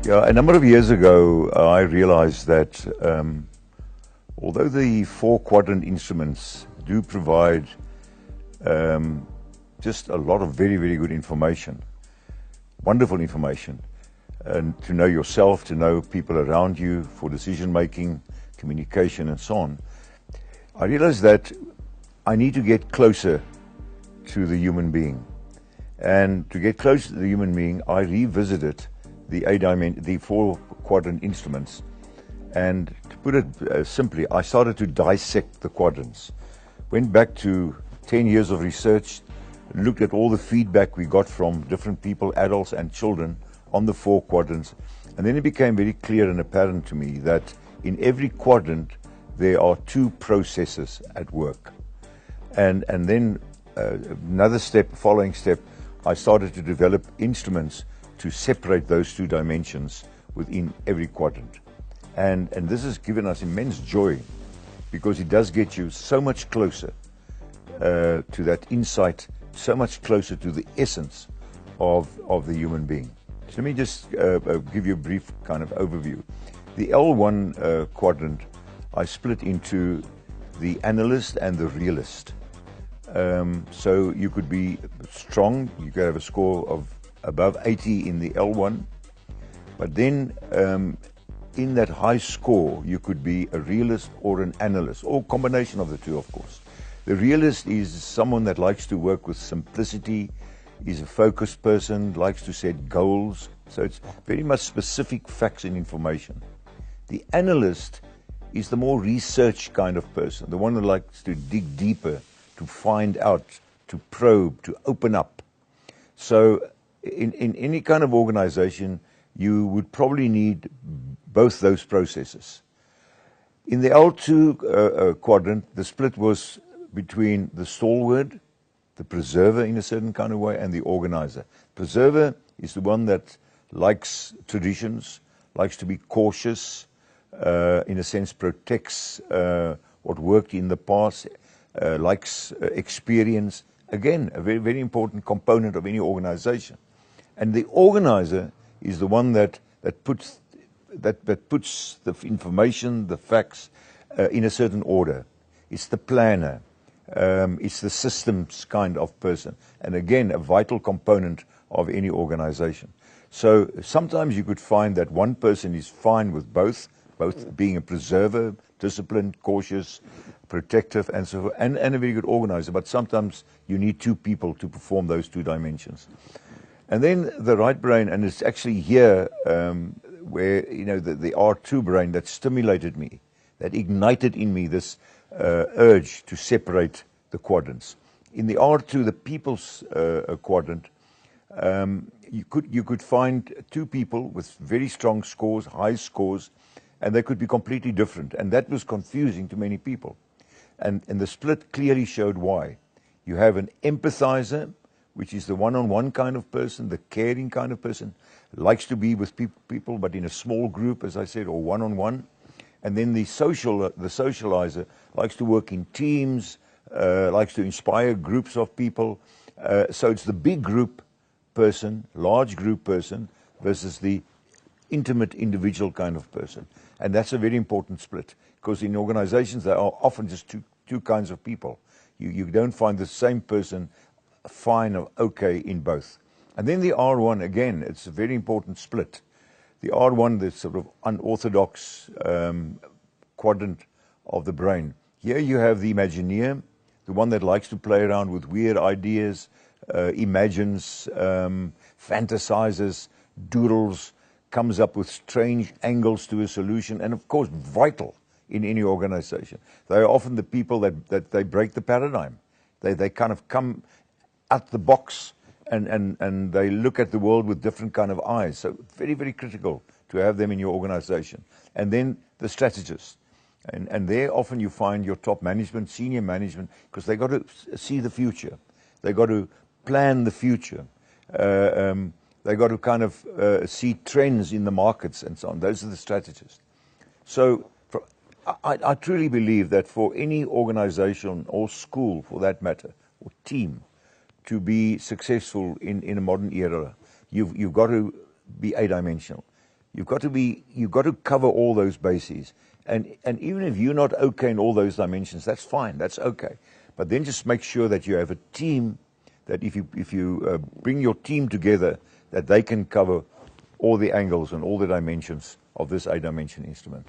Yeah, a number of years ago, I realized that although the 4-quadrant instruments do provide just a lot of very, very good information, wonderful information, and to know yourself, to know people around you for decision making, communication, and so on, I realized that I need to get closer to the human being. And to get closer to the human being, I revisited the 4-quadrant instruments. And to put it simply, I started to dissect the quadrants. Went back to 10 years of research, looked at all the feedback we got from different people, adults and children, on the 4 quadrants. And then it became very clear and apparent to me that in every quadrant there are 2 processes at work. And then another step, following step, I started to develop instruments to separate those 2 dimensions within every quadrant. And this has given us immense joy, because it does get you so much closer to that insight, so much closer to the essence of the human being. So let me just give you a brief kind of overview. The L1 quadrant, I split into the analyst and the realist. So you could be strong, you could have a score of above 80 in the L1, but then in that high score you could be a realist or an analyst, or combination of the 2, of course. The realist is someone that likes to work with simplicity, is a focused person, likes to set goals, so it's very much specific facts and information. The analyst is the more research kind of person, the one that likes to dig deeper, to find out, to probe, to open up. So in any kind of organization, you would probably need both those processes. In the L2 quadrant, the split was between the stalwart, the preserver in a certain kind of way, and the organizer. Preserver is the one that likes traditions, likes to be cautious, in a sense protects what worked in the past, likes experience. Again, a very, very important component of any organization. And the organizer is the one that puts the information, the facts, in a certain order. It's the planner. It's the systems kind of person. And again, a vital component of any organization. So sometimes you could find that one person is fine with both being a preserver, disciplined, cautious, protective, and so forth, and a very good organizer. But sometimes you need 2 people to perform those 2 dimensions. And then the right brain, and it's actually here where, you know, the R2 brain that stimulated me, that ignited in me this urge to separate the quadrants. In the R2, the people's quadrant, you could find 2 people with very strong scores, high scores, and they could be completely different. And that was confusing to many people. And the split clearly showed why. You have an empathizer, which is the one-on-one kind of person, the caring kind of person, likes to be with people, but in a small group, as I said, or one-on-one. And then the socializer likes to work in teams, likes to inspire groups of people. So it's the big group person, large group person, versus the intimate individual kind of person. And that's a very important split, because in organizations there are often just two kinds of people. You don't find the same person fine or okay in both. And then the R1, again, it's a very important split. The R1, the sort of unorthodox quadrant of the brain. Here you have the Imagineer, the one that likes to play around with weird ideas, imagines, fantasizes, doodles, comes up with strange angles to a solution, and of course vital in any organization. They are often the people that they break the paradigm. They kind of come out the box and they look at the world with different kind of eyes. So very, very critical to have them in your organization. And then the strategists. And there often you find your top management, senior management, because they got to see the future. They got to plan the future. They got to kind of see trends in the markets and so on. Those are the strategists. So I truly believe that for any organization or school, for that matter, or team, to be successful in a modern era, you've got to be adimensional. You've got to cover all those bases. And even if you're not okay in all those dimensions, that's fine, that's okay. But then just make sure that you have a team, that if you bring your team together, that they can cover all the angles and all the dimensions of this 8-dimension instrument.